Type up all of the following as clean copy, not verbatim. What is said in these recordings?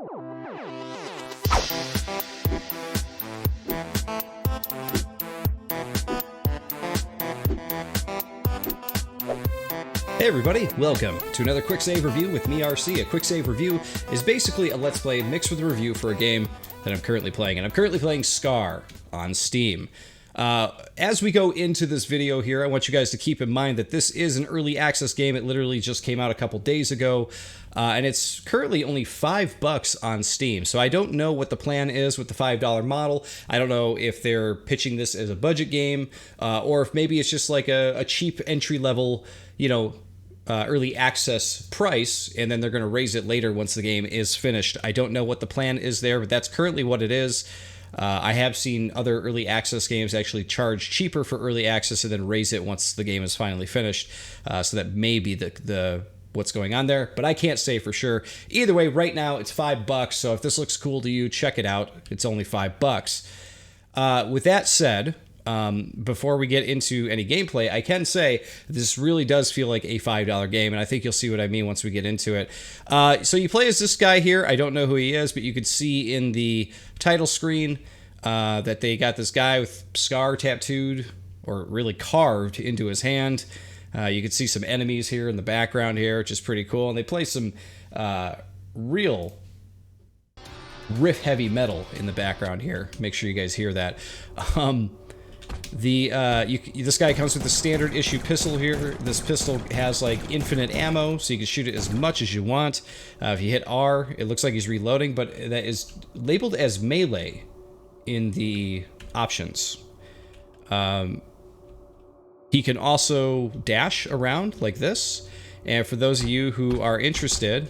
Hey everybody, welcome to another Quicksave Review with me, RC. A Quicksave Review is basically a Let's Play mixed with a review for a game that I'm currently playing, and I'm currently playing S.C.A.R. on Steam. As we go into this video here, I want you guys to keep in mind that this is an early access game. It literally just came out a couple days ago, and it's currently only $5 on Steam. So I don't know what the plan is with the $5 model. I don't know if they're pitching this as a budget game, or if maybe it's just like a cheap entry level, you know, early access price, and then they're going to raise it later once the game is finished. I don't know what the plan is there, but that's currently what it is. I have seen other early access games actually charge cheaper for early access and then raise it once the game is finally finished. So that may be the what's going on there, but I can't say for sure. Either way, right now it's $5. So if this looks cool to you, check it out. It's only $5. With that said, before we get into any gameplay, I can say this really does feel like a $5 game, and I think you'll see what I mean once we get into it. So you play as this guy here. I don't know who he is, but you could see in the title screen that they got this guy with S.C.A.R tattooed, or really carved into his hand. You can see some enemies here in the background here, which is pretty cool, and they play some real riff heavy metal in the background here. Make sure you guys hear that. This guy comes with the standard issue pistol here. This pistol has like infinite ammo, so you can shoot it as much as you want. If you hit R, it looks like he's reloading, but that is labeled as melee in the options. He can also dash around like this, and for those of you who are interested,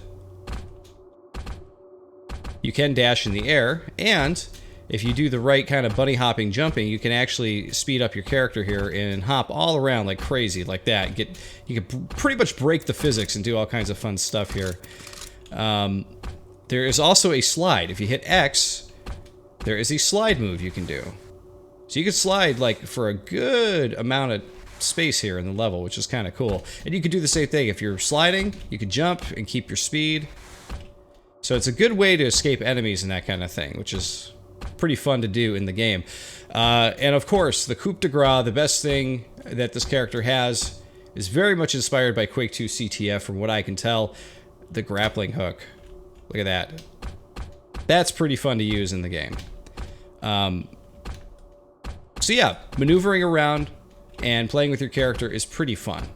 you can dash in the air, and if you do the right kind of bunny hopping jumping, you can actually speed up your character here and hop all around like crazy, like that. You can pretty much break the physics and do all kinds of fun stuff here. There is also a slide. If you hit X, there is a slide move you can do. So you can slide like for a good amount of space here in the level, which is kind of cool. And you can do the same thing. If you're sliding, you can jump and keep your speed. So it's a good way to escape enemies and that kind of thing, which is pretty fun to do in the game. And of course, the coup de grace, the best thing that this character has, is very much inspired by Quake 2 CTF from what I can tell. The grappling hook. Look at that. That's pretty fun to use in the game. So yeah, maneuvering around and playing with your character is pretty fun.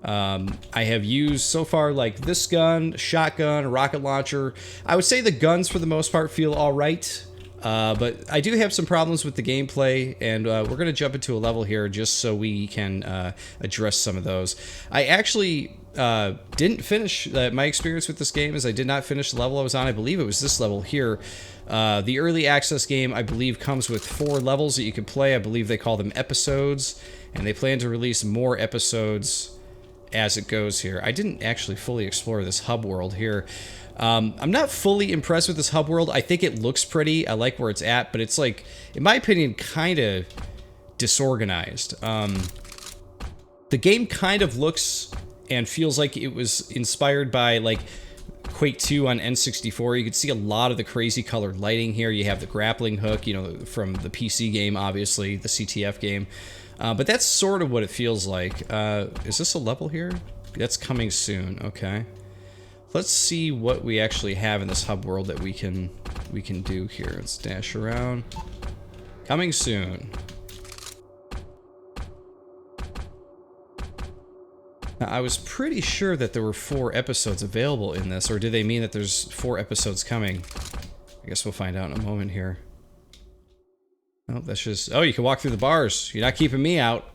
I have used so far like this gun, shotgun, rocket launcher. I would say the guns for the most part feel alright. But I do have some problems with the gameplay, and we're going to jump into a level here just so we can address some of those. I actually didn't finish, my experience with this game is I did not finish the level I was on. I believe it was this level here. The early access game, I believe, comes with 4 levels that you can play. I believe they call them episodes, and they plan to release more episodes as it goes here. I didn't actually fully explore this hub world here. I'm not fully impressed with this hub world. I think it looks pretty. I like where it's at, but it's like, in my opinion, kind of disorganized. The game kind of looks and feels like it was inspired by like Quake 2 on N64. You can see a lot of the crazy colored lighting here. You have the grappling hook, you know, from the PC game, obviously, the CTF game. But that's sort of what it feels like. Is this a level here? That's coming soon. Okay. Let's see what we actually have in this hub world that we can do here. Let's dash around. Coming soon. Now, I was pretty sure that there were 4 episodes available in this, or do they mean that there's 4 episodes coming? I guess we'll find out in a moment here. Oh, that's just... Oh, you can walk through the bars. You're not keeping me out.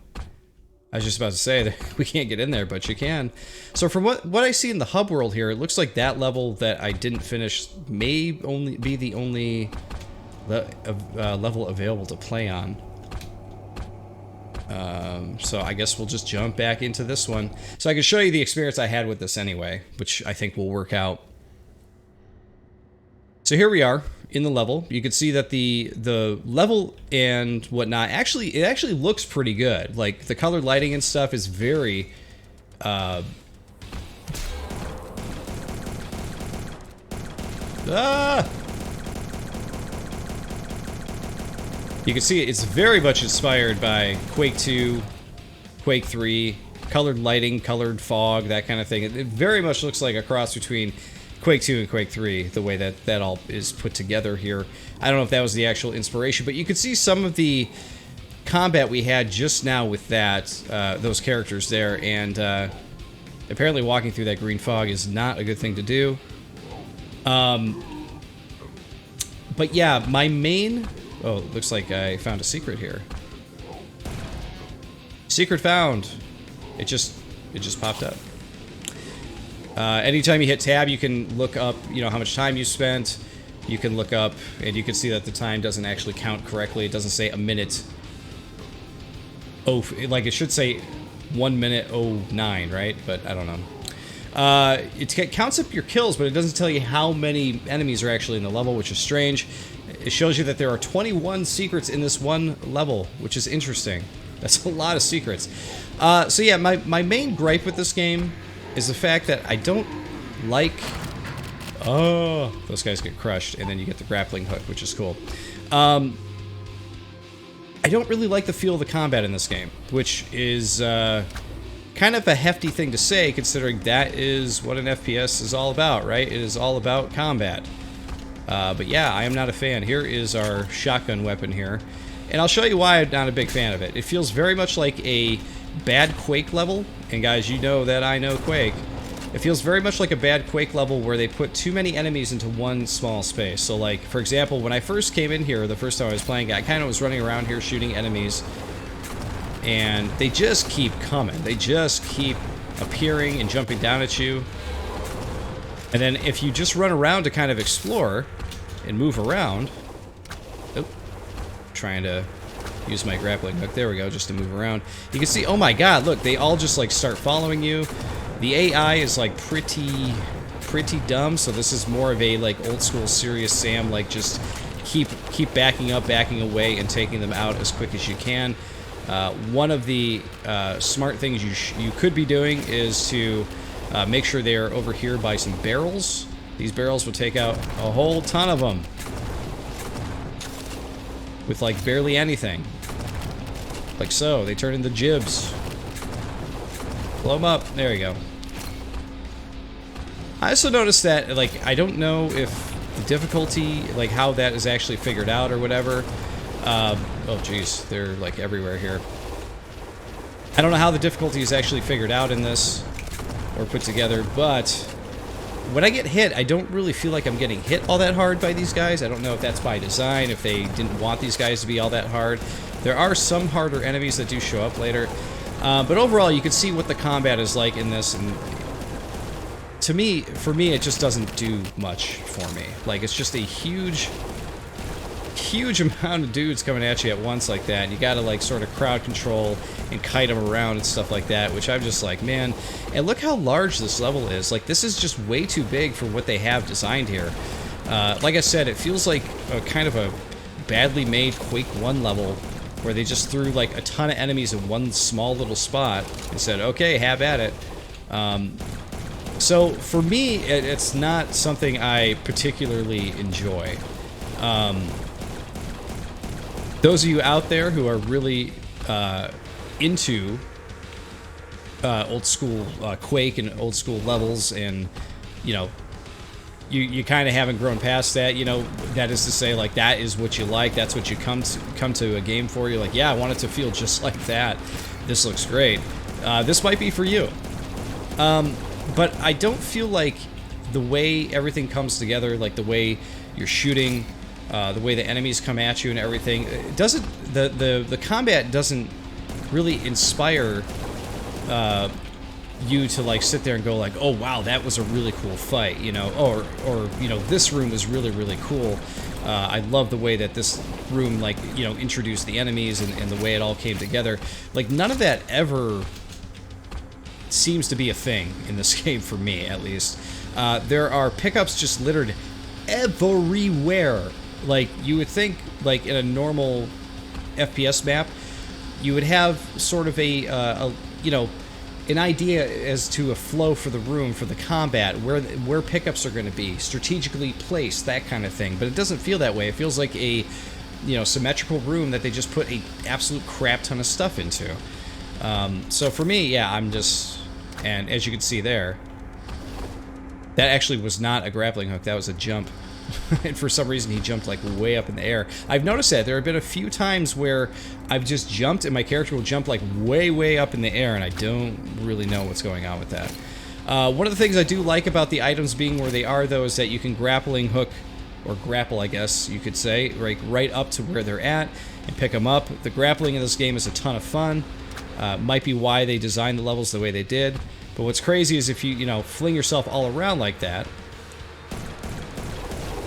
I was just about to say that we can't get in there, but you can. So from what I see in the hub world here, it looks like that level that I didn't finish may only be the only level available to play on. So I guess we'll just jump back into this one. So I can show you the experience I had with this anyway, which I think will work out. So here we are in the level. You can see that the level and whatnot it actually looks pretty good. Like the colored lighting and stuff is very Ah! You can see it's very much inspired by Quake 2, Quake 3, colored lighting, colored fog, that kind of thing. It very much looks like a cross between Quake 2 and Quake 3, the way that all is put together here. I don't know if that was the actual inspiration, but you could see some of the combat we had just now with that, those characters there, and apparently walking through that green fog is not a good thing to do. But yeah, my main... Oh, looks like I found a secret here. Secret found. It just popped up. Anytime you hit tab, you can look up, you know, how much time you spent. You can look up, and you can see that the time doesn't actually count correctly. It doesn't say a minute. Oh, like it should say 1 minute 09, right? But I don't know. It counts up your kills, but it doesn't tell you how many enemies are actually in the level, which is strange. It shows you that there are 21 secrets in this one level, which is interesting. That's a lot of secrets. So yeah, my main gripe with this game is the fact that I don't like... Oh, those guys get crushed, and then you get the grappling hook, which is cool. I don't really like the feel of the combat in this game, which is kind of a hefty thing to say, considering that is what an FPS is all about, right? It is all about combat. But yeah, I am not a fan. Here is our shotgun weapon here. And I'll show you why I'm not a big fan of it. It feels very much like a bad Quake level. And guys, you know that I know Quake. It feels very much like a bad Quake level where they put too many enemies into one small space. So like, for example, when I first came in here, the first time I was playing, I kind of was running around here shooting enemies. And they just keep coming. They just keep appearing and jumping down at you. And then if you just run around to kind of explore and move around... Oh, trying to use my grappling hook. There we go, just to move around. You can see, oh my god, look, they all just like start following you. The AI is like pretty dumb, so this is more of a like old school Serious Sam, like just keep backing up, backing away, and taking them out as quick as you can. One of the smart things you could be doing is to make sure they are over here by some barrels. These barrels will take out a whole ton of them with like barely anything. Like so, they turn into jibs. Blow them up. There you go. I also noticed that, like, I don't know if the difficulty, like how that is actually figured out or whatever. Oh jeez, they're like everywhere here. I don't know how the difficulty is actually figured out in this or put together, but when I get hit, I don't really feel like I'm getting hit all that hard by these guys. I don't know if that's by design, if they didn't want these guys to be all that hard. There are some harder enemies that do show up later. But overall, you can see what the combat is like in this, and to me, for me, it just doesn't do much for me. Like, it's just a huge amount of dudes coming at you at once like that, and you gotta, like, sort of crowd control and kite them around and stuff like that, which I'm just like, man, and look how large this level is. Like, this is just way too big for what they have designed here. Like I said, it feels like a kind of a badly made Quake 1 level, where they just threw like a ton of enemies in one small little spot and said, okay, have at it. So for me, it's not something I particularly enjoy. Those of you out there who are really into old school Quake and old school levels, and you know, you kind of haven't grown past that, you know, that is to say, like, that is what you like, that's what you come to a game for. You're like, yeah, I want it to feel just like that. This looks great. This might be for you. But I don't feel like the way everything comes together, like the way you're shooting, the way the enemies come at you and everything, it doesn't, the combat doesn't really inspire you to like sit there and go like, oh wow, that was a really cool fight, you know, or you know, this room was really cool. I love the way that this room, like, you know, introduced the enemies and the way it all came together. Like, none of that ever seems to be a thing in this game for me, at least. There are pickups just littered everywhere. Like, you would think, like, in a normal FPS map, you would have sort of a you know, an idea as to a flow for the room, for the combat, where pickups are going to be, strategically placed, that kind of thing. But it doesn't feel that way. It feels like a, symmetrical room that they just put a absolute crap ton of stuff into. So for me, yeah, I'm just, and as you can see there, that actually was not a grappling hook. That was a jump. And for some reason, he jumped like way up in the air. I've noticed that there have been a few times where I've just jumped and my character will jump like way up in the air, and I don't really know what's going on with that. One of the things I do like about the items being where they are, though, is that you can grappling hook, or grapple, I guess you could say, right up to where they're at and pick them up. The grappling in this game is a ton of fun. Might be why they designed the levels the way they did. But what's crazy is if you fling yourself all around like that,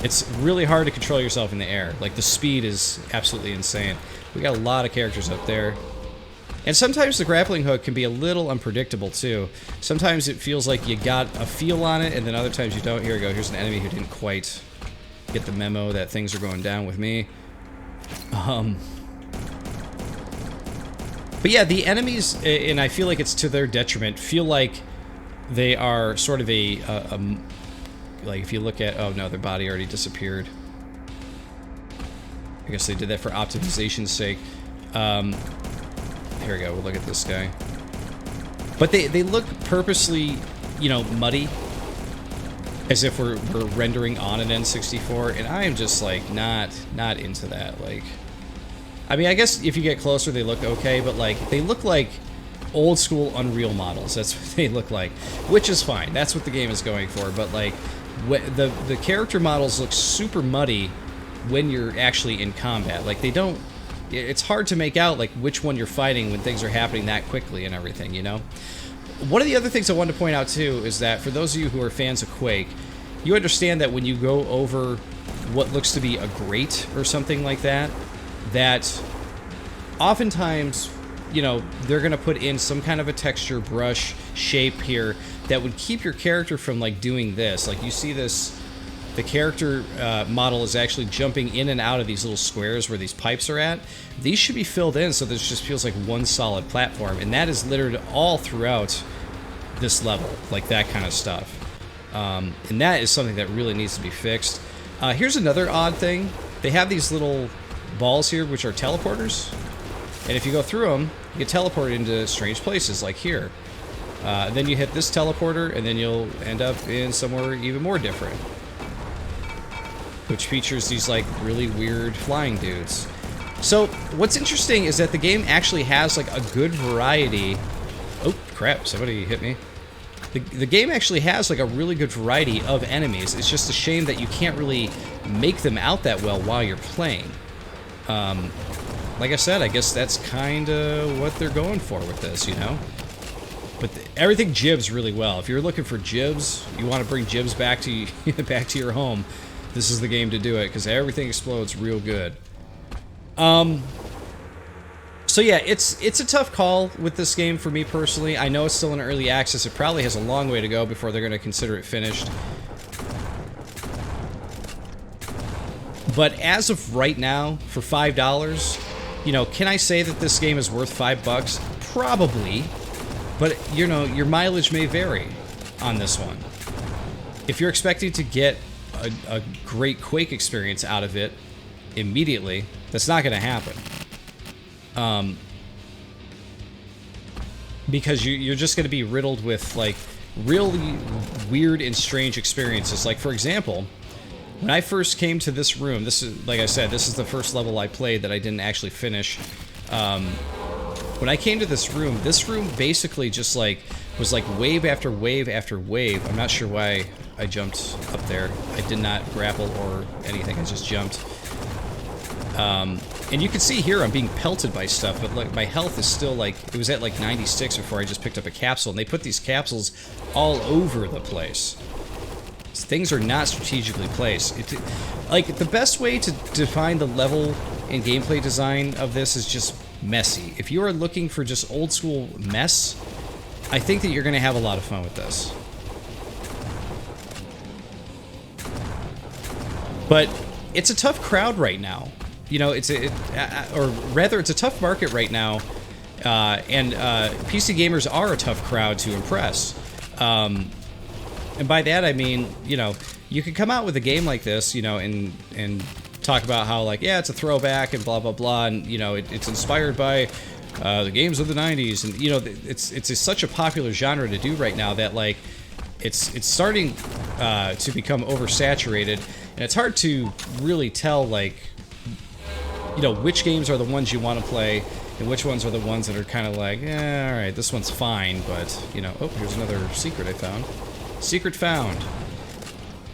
it's really hard to control yourself in the air. Like, the speed is absolutely insane. We got a lot of characters up there. And sometimes the grappling hook can be a little unpredictable, too. Sometimes it feels like you got a feel on it, and then other times you don't. Here we go. Here's an enemy who didn't quite get the memo that things are going down with me. But yeah, the enemies, and I feel like it's to their detriment, feel like they are sort of like, if you look at... Oh, no, their body already disappeared. I guess they did that for optimization's sake. Here we go. We'll look at this guy. But they look purposely, muddy. As if we're rendering on an N64. And I am just, like, not into that. Like... I mean, I guess if you get closer, they look okay. But, like, they look like old school Unreal models. That's what they look like. Which is fine. That's what the game is going for. But, like... The character models look super muddy when you're actually in combat. Like, they don't... It's hard to make out, like, which one you're fighting when things are happening that quickly and everything, One of the other things I wanted to point out, too, is that for those of you who are fans of Quake, you understand that when you go over what looks to be a grate or something like that, that oftentimes... they're going to put in some kind of a texture, brush, shape here that would keep your character from, like, doing this. Like, you see this, the character model is actually jumping in and out of these little squares where these pipes are at. These should be filled in so this just feels like one solid platform, and that is littered all throughout this level, like that kind of stuff. And that is something that really needs to be fixed. Here's another odd thing. They have these little balls here, which are teleporters. And if you go through them, you get teleported into strange places, like here. Then you hit this teleporter, and then you'll end up in somewhere even more different. Which features these, like, really weird flying dudes. So, what's interesting is that the game actually has, like, a good variety... Oh, crap, somebody hit me. The game actually has, like, a really good variety of enemies. It's just a shame that you can't really make them out that well while you're playing. Like I said, I guess that's kind of what they're going for with this, But everything jibs really well. If you're looking for jibs, you want to bring jibs back to back to your home, this is the game to do it, because everything explodes real good. So yeah, it's a tough call with this game for me personally. I know it's still in early access. It probably has a long way to go before they're going to consider it finished. But as of right now, for $5... can I say that this game is worth $5? Probably. But, your mileage may vary on this one. If you're expecting to get a great Quake experience out of it immediately, that's not going to happen. Because you're just going to be riddled with, like, really weird and strange experiences. Like, for example... When I first came to this room, this is, like I said, this is the first level I played that I didn't actually finish. When I came to this room basically just, like, was like wave after wave after wave. I'm not sure why I jumped up there. I did not grapple or anything, I just jumped. And you can see here I'm being pelted by stuff, but, like, my health is still, like, it was at, like, 96 before I just picked up a capsule, and they put these capsules all over the place. Things are not strategically placed. Like, the best way to define the level and gameplay design of this is just messy. If you are looking for just old school mess, I think that you're going to have a lot of fun with this. But it's a tough crowd right now. It's a tough market right now And PC gamers are a tough crowd to impress. And by that I mean, you know, you can come out with a game like this, you know, and talk about how, like, yeah, it's a throwback and blah blah blah, and you know, it's inspired by the games of the 90s, and you know, it's such a popular genre to do right now that, like, it's starting to become oversaturated, and it's hard to really tell, like, you know, which games are the ones you want to play and which ones are the ones that are kind of like, eh, all right, this one's fine, but you know, oh, here's another secret I found. Secret found.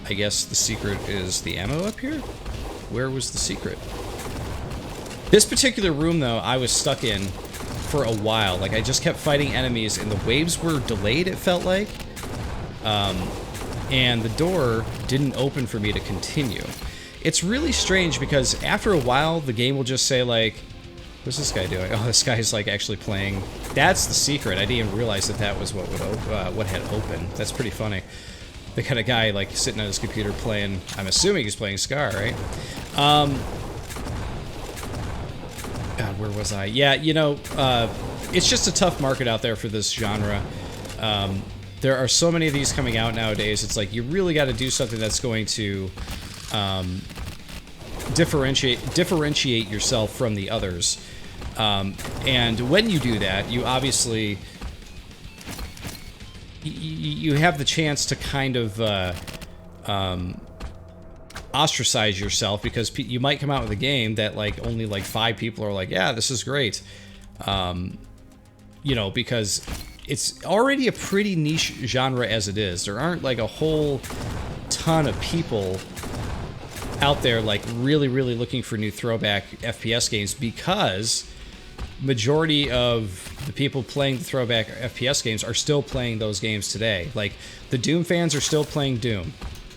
I guess the secret is the ammo up here? Where was the secret? This particular room, though, I was stuck in for a while. Like, I just kept fighting enemies, and the waves were delayed, it felt like. And the door didn't open for me to continue. It's really strange, because after a while, the game will just say, like, what's this guy doing? Oh, this guy's, like, actually playing. That's the secret. I didn't even realize that that was what had opened. That's pretty funny. The kind of guy, like, sitting on his computer playing, I'm assuming he's playing S.C.A.R, right? God, where was I? Yeah, you know, it's just a tough market out there for this genre. There are so many of these coming out nowadays. It's like, you really got to do something that's going to differentiate yourself from the others. And when you do that, you obviously... you have the chance to kind of ostracize yourself, because you might come out with a game that, like, only like 5 people are like, yeah, this is great. You know, because it's already a pretty niche genre as it is. There aren't like a whole ton of people out there, like, really looking for new throwback FPS games, because majority of the people playing the throwback FPS games are still playing those games today. Like, the Doom fans are still playing Doom.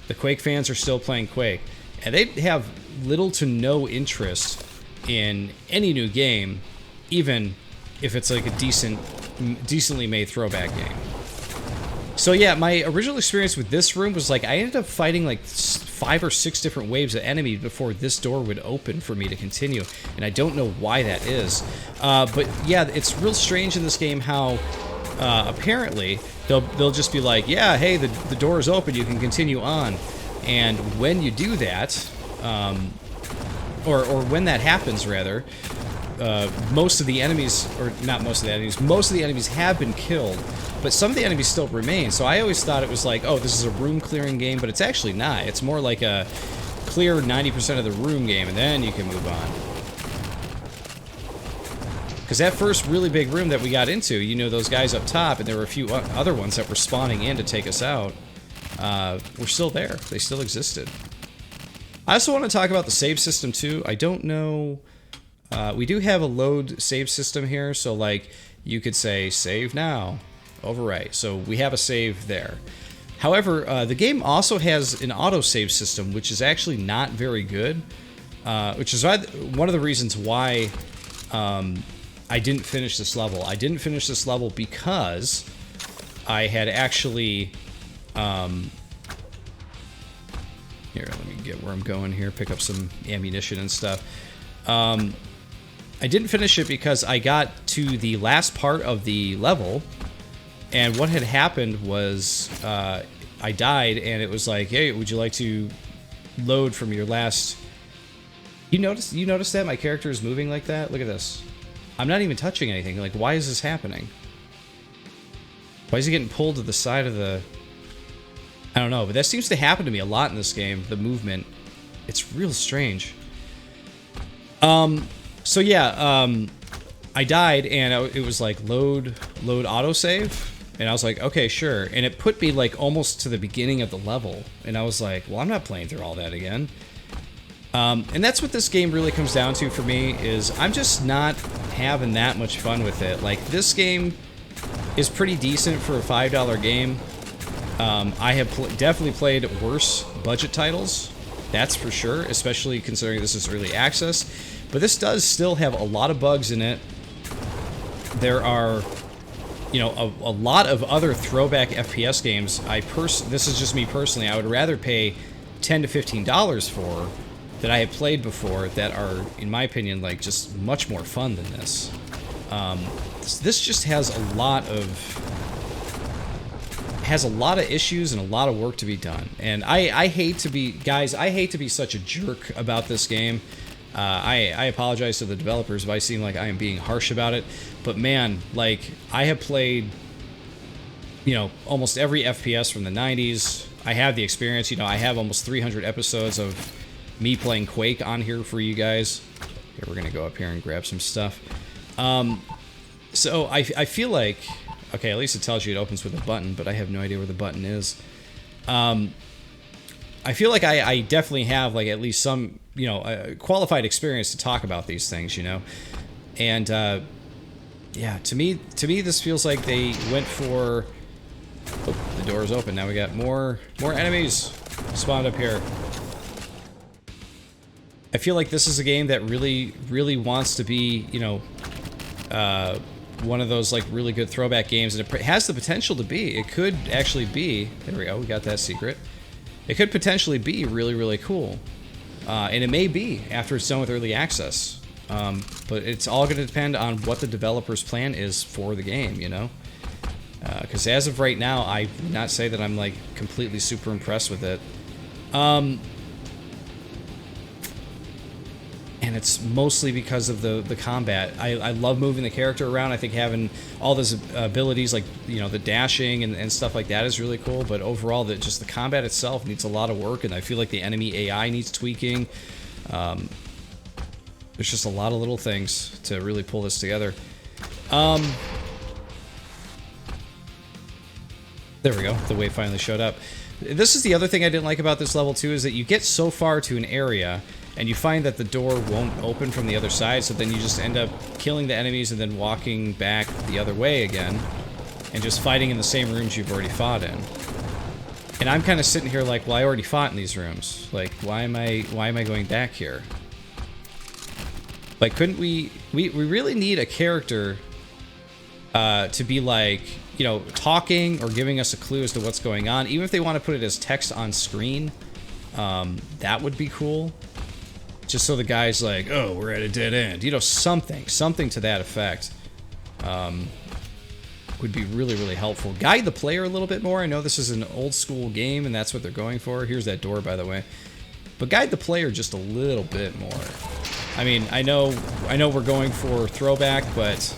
The Quake fans are still playing Quake. And they have little to no interest in any new game, even if it's like a decently made throwback game. So yeah, my original experience with this room was, like, I ended up fighting like 5 or 6 different waves of enemies before this door would open for me to continue, and I don't know why that is. But yeah, it's real strange in this game how apparently they'll just be like, yeah, hey, the door is open, you can continue on. And when you do that, or when that happens, rather, most of the enemies, or not most of the enemies, most of the enemies have been killed, but some of the enemies still remain. So I always thought it was like, oh, this is a room clearing game, but it's actually not. It's more like a clear 90% of the room game, and then you can move on. Because that first really big room that we got into, you know, those guys up top, and there were a few other ones that were spawning in to take us out, were still there. They still existed. I also want to talk about the save system, too. I don't know... we do have a load save system here, so, like, you could say, save now, overwrite. So we have a save there. However, the game also has an autosave system, which is actually not very good, which is one of the reasons why I didn't finish this level. I didn't finish this level because I had actually... here, let me get where I'm going here, pick up some ammunition and stuff. I didn't finish it because I got to the last part of the level, and what had happened was I died, and it was like, hey, would you like to load from your last... You notice that my character is moving like that? Look at this. I'm not even touching anything. Like, why is this happening? Why is he getting pulled to the side of the... I don't know, but that seems to happen to me a lot in this game, the movement. It's real strange. So yeah, I died, and it was like load autosave, and I was like, okay, sure, and it put me like almost to the beginning of the level, and I was like, well, I'm not playing through all that again. And that's what this game really comes down to for me, is I'm just not having that much fun with it. Like, this game is pretty decent for a $5 game. I have definitely played worse budget titles, that's for sure, especially considering this is early access. But this does still have a lot of bugs in it. There are, you know, a lot of other throwback FPS games. This is just me personally, I would rather pay $10 to $15 for that I have played before that are, in my opinion, like, just much more fun than this. This just has a lot of issues and a lot of work to be done. And I hate to be, guys, I hate to be such a jerk about this game. I apologize to the developers if I seem like I am being harsh about it. But man, like, I have played, you know, almost every FPS from the 90s. I have the experience, you know, I have almost 300 episodes of me playing Quake on here for you guys. Okay, we're gonna go up here and grab some stuff. So I feel like, okay, at least it tells you it opens with a button, but I have no idea where the button is. I feel like I definitely have, like, at least some, you know, qualified experience to talk about these things, you know? And, yeah, to me, this feels like they went for... Oh, the door is open. Now we got more enemies spawned up here. I feel like this is a game that really wants to be, you know, one of those, like, really good throwback games, and it has the potential to be. It could actually be... There we go, we got that secret. It could potentially be really cool. And it may be after it's done with early access. But it's all going to depend on what the developer's plan is for the game, you know? Because as of right now, I would not say that I'm, like, completely super impressed with it. And it's mostly because of the combat. I love moving the character around. I think having all those abilities, like, you know, the dashing and stuff like that is really cool. But overall, just the combat itself needs a lot of work, and I feel like the enemy AI needs tweaking. There's just a lot of little things to really pull this together. There we go. The wave finally showed up. This is the other thing I didn't like about this level too, is that you get so far to an area and you find that the door won't open from the other side, so then you just end up killing the enemies and then walking back the other way again and just fighting in the same rooms you've already fought in. And I'm kind of sitting here like, well, I already fought in these rooms. Like, why am I going back here? Like, couldn't we really need a character to be, like, you know, talking or giving us a clue as to what's going on. Even if they want to put it as text on screen, that would be cool. Just so the guy's like, oh, we're at a dead end. You know, something to that effect would be really helpful. Guide the player a little bit more. I know this is an old school game and that's what they're going for. Here's that door, by the way. But guide the player just a little bit more. I mean, I know we're going for throwback, but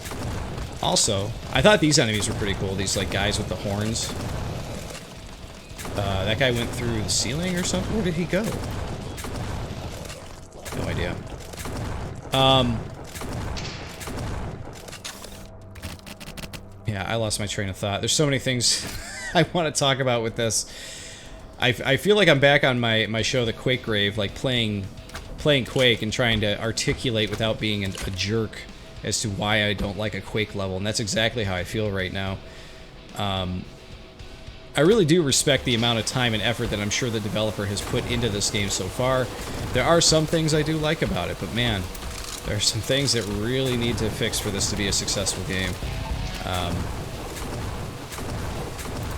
also, I thought these enemies were pretty cool. These, like, guys with the horns. That guy went through the ceiling or something? Where did he go? No idea. Yeah, I lost my train of thought. There's so many things I want to talk about with this. I feel like I'm back on my show, The Quake Grave, like playing Quake and trying to articulate without being a jerk as to why I don't like a Quake level, and that's exactly how I feel right now. I really do respect the amount of time and effort that I'm sure the developer has put into this game so far. There are some things I do like about it, but man, there are some things that really need to fix for this to be a successful game.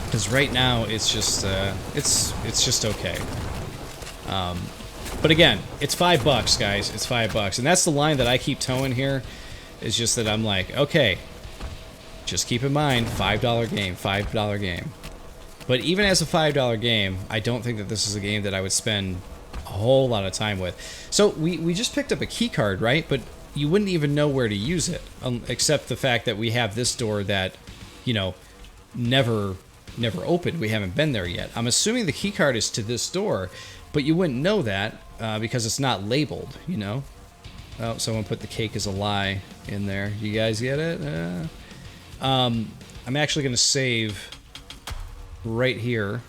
Because right now, it's just okay. But again, it's $5, guys. It's $5, and that's the line that I keep towing here. It's just that I'm like, okay, just keep in mind, $5 game, $5 game. But even as a $5 game, I don't think that this is a game that I would spend a whole lot of time with. So we just picked up a key card, right? But you wouldn't even know where to use it, except the fact that we have this door that, you know, never opened. We haven't been there yet. I'm assuming the key card is to this door, but you wouldn't know that because it's not labeled, you know? Oh, someone put the cake as a lie in there. You guys get it? I'm actually going to save right here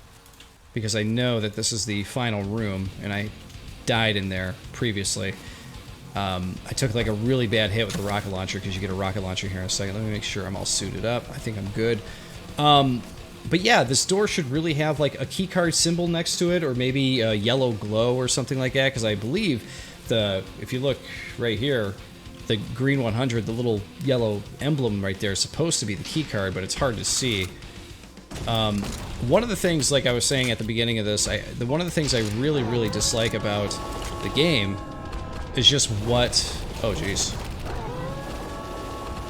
because I know that this is the final room, and I died in there previously. I took like a really bad hit with the rocket launcher because you get a rocket launcher here in a second. Let me make sure I'm all suited up. I think I'm good. But yeah, this door should really have like a keycard symbol next to it, or maybe a yellow glow or something like that, because I believe if you look right here, the green 100, the little yellow emblem right there is supposed to be the keycard, but it's hard to see. One of the things, like I was saying at the beginning of this, one of the things I really dislike about the game is just what... Oh, jeez.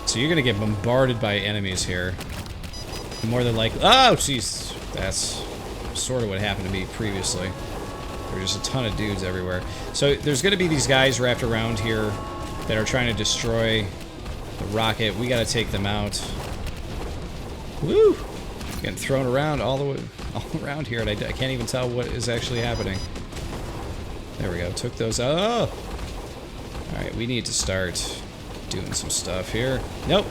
As So you're gonna get bombarded by enemies here. More than likely. Oh, jeez. That's sort of what happened to me previously. There's just a ton of dudes everywhere. So there's gonna be these guys wrapped around here that are trying to destroy the rocket. We gotta take them out. Woo! Getting thrown around all around here, and I can't even tell what is actually happening. There we go. Took those. Oh! Alright, we need to start doing some stuff here. Nope.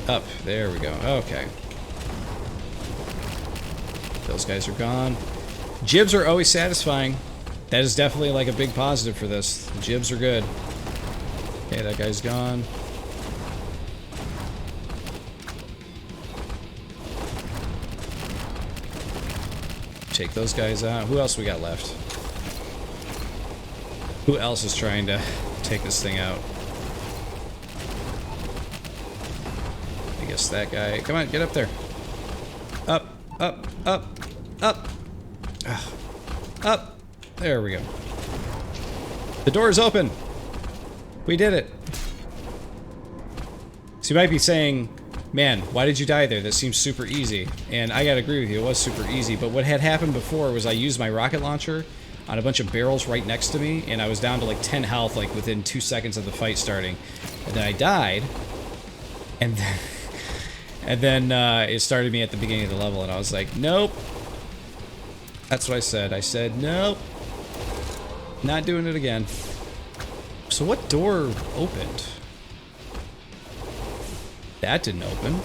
Up. There we go. Okay. Those guys are gone. Jibs are always satisfying. That is definitely like a big positive for this. The jibs are good. Okay, that guy's gone. Take those guys out. Who else we got left? Who else is trying to take this thing out? I guess that guy. Come on, get up there. Up, up, up, up. Ugh. Up. There we go. The door's open. We did it. So you might be saying, man, why did you die there? That seems super easy. And I gotta agree with you, it was super easy. But what had happened before was I used my rocket launcher on a bunch of barrels right next to me, and I was down to like 10 health like within 2 seconds of the fight starting. And then I died, and then it started me at the beginning of the level, and I was like, nope. That's what I said. I said, nope. Not doing it again. So what door opened? That didn't open.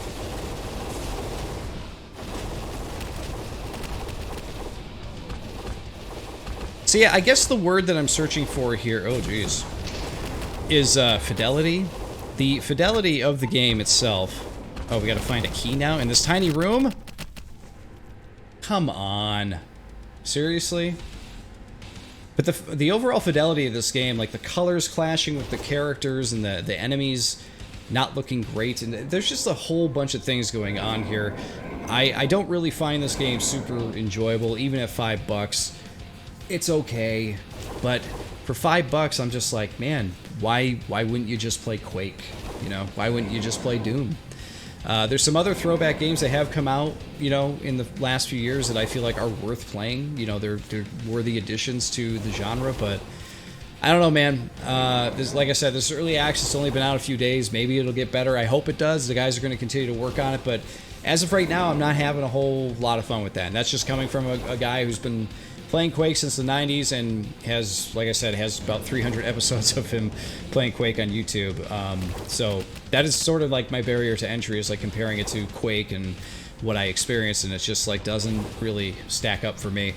So yeah, I guess the word that I'm searching for here, oh geez, is fidelity. The fidelity of the game itself. Oh, we gotta find a key now in this tiny room? Come on. Seriously? But the overall fidelity of this game, like the colors clashing with the characters and the enemies not looking great, and there's just a whole bunch of things going on here. I don't really find this game super enjoyable, even at $5. It's okay, but for $5, I'm just like, man, why wouldn't you just play Quake? You know, why wouldn't you just play Doom? There's some other throwback games that have come out, you know, in the last few years that I feel like are worth playing. You know, they're worthy additions to the genre, but I don't know, man. Like I said, this is early access. It's only been out a few days. Maybe it'll get better. I hope it does. The guys are going to continue to work on it, but as of right now, I'm not having a whole lot of fun with that. And that's just coming from a guy who's been playing Quake since the 90s and has, like I said, has about 300 episodes of him playing Quake on YouTube. So that is sort of like my barrier to entry, is like comparing it to Quake and what I experienced, and it just like doesn't really stack up for me.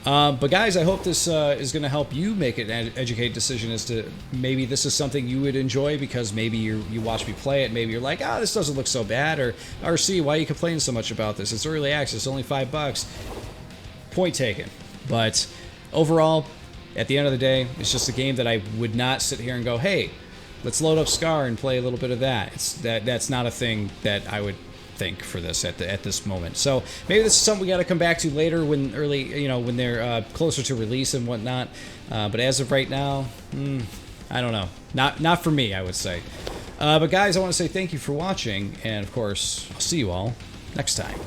But guys, I hope this is going to help you make an educated decision as to maybe this is something you would enjoy because maybe you watch me play it. Maybe you're like, ah, this doesn't look so bad, or RC, why are you complaining so much about this? It's early access, only $5. Point taken. But overall, at the end of the day, it's just a game that I would not sit here and go, hey, let's load up S.C.A.R. and play a little bit of that. That's not a thing that I would think for this at this moment. So maybe this is something we got to come back to later when when they're closer to release and whatnot. But as of right now, I don't know. Not for me, I would say. But guys, I want to say thank you for watching, and of course, I'll see you all next time.